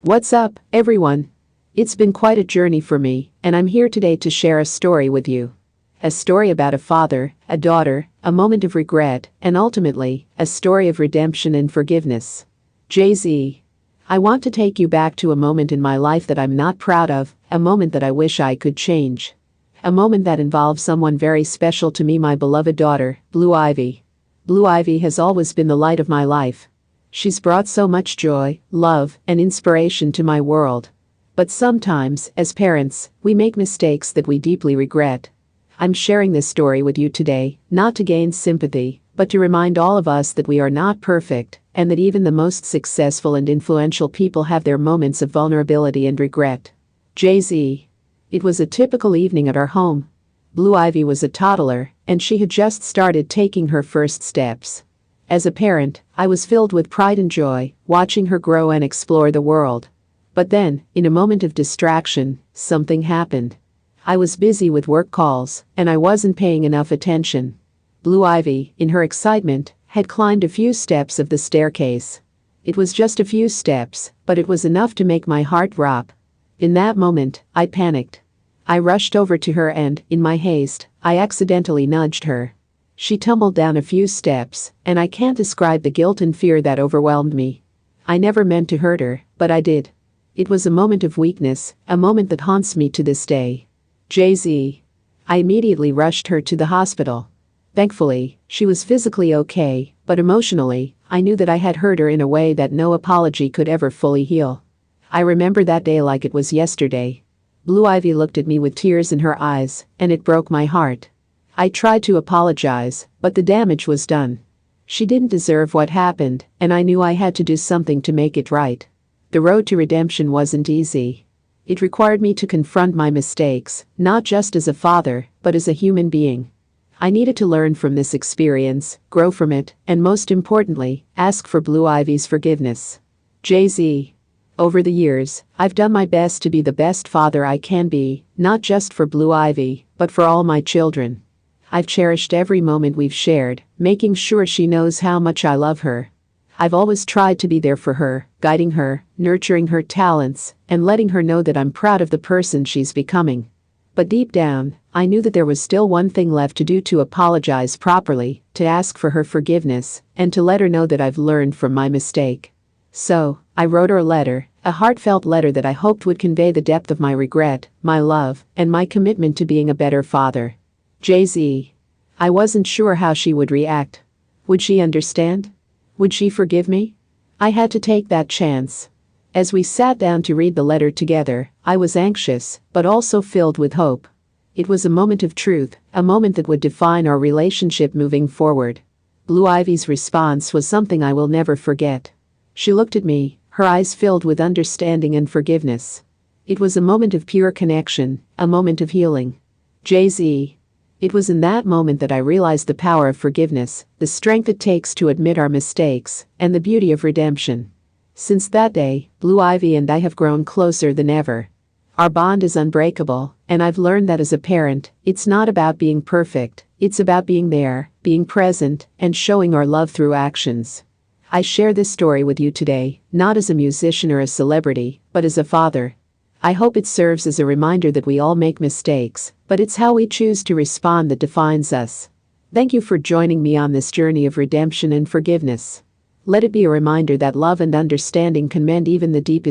What's up, everyone? It's been quite a journey for me, and I'm here today to share a story with you. A story about a father, a daughter, a moment of regret, and ultimately, a story of redemption and forgiveness. Jay-Z. I want to take you back to a moment in my life that I'm not proud of, a moment that I wish I could change. A moment that involves someone very special to me, my beloved daughter, Blue Ivy. Blue Ivy has always been the light of my life. She's brought so much joy, love, and inspiration to my world. But sometimes, as parents, we make mistakes that we deeply regret. I'm sharing this story with you today, not to gain sympathy, but to remind all of us that we are not perfect, and that even the most successful and influential people have their moments of vulnerability and regret. Jay-Z. It was a typical evening at our home. Blue Ivy was a toddler, and she had just started taking her first steps. As a parent, I was filled with pride and joy, watching her grow and explore the world. But then, in a moment of distraction, something happened. I was busy with work calls, and I wasn't paying enough attention. Blue Ivy, in her excitement, had climbed a few steps of the staircase. It was just a few steps, but it was enough to make my heart drop. In that moment, I panicked. I rushed over to her and, in my haste, I accidentally nudged her. She tumbled down a few steps, and I can't describe the guilt and fear that overwhelmed me. I never meant to hurt her, but I did. It was a moment of weakness, a moment that haunts me to this day. Jay-Z. I immediately rushed her to the hospital. Thankfully, she was physically okay, but emotionally, I knew that I had hurt her in a way that no apology could ever fully heal. I remember that day like it was yesterday. Blue Ivy looked at me with tears in her eyes, and it broke my heart. I tried to apologize, but the damage was done. She didn't deserve what happened, and I knew I had to do something to make it right. The road to redemption wasn't easy. It required me to confront my mistakes, not just as a father, but as a human being. I needed to learn from this experience, grow from it, and most importantly, ask for Blue Ivy's forgiveness. Jay-Z. Over the years, I've done my best to be the best father I can be, not just for Blue Ivy, but for all my children. I've cherished every moment we've shared, making sure she knows how much I love her. I've always tried to be there for her, guiding her, nurturing her talents, and letting her know that I'm proud of the person she's becoming. But deep down, I knew that there was still one thing left to do: to apologize properly, to ask for her forgiveness, and to let her know that I've learned from my mistake. So, I wrote her a letter, a heartfelt letter that I hoped would convey the depth of my regret, my love, and my commitment to being a better father. Jay-Z. I wasn't sure how she would react. Would she understand? Would she forgive me? I had to take that chance. As we sat down to read the letter together, I was anxious, but also filled with hope. It was a moment of truth, a moment that would define our relationship moving forward. Blue Ivy's response was something I will never forget. She looked at me, her eyes filled with understanding and forgiveness. It was a moment of pure connection, a moment of healing. Jay-Z. It was in that moment that I realized the power of forgiveness, the strength it takes to admit our mistakes, and the beauty of redemption. Since that day, Blue Ivy and I have grown closer than ever. Our bond is unbreakable, and I've learned that as a parent, it's not about being perfect, it's about being there, being present, and showing our love through actions. I share this story with you today, not as a musician or a celebrity, but as a father. I hope it serves as a reminder that we all make mistakes, but it's how we choose to respond that defines us. Thank you for joining me on this journey of redemption and forgiveness. Let it be a reminder that love and understanding can mend even the deepest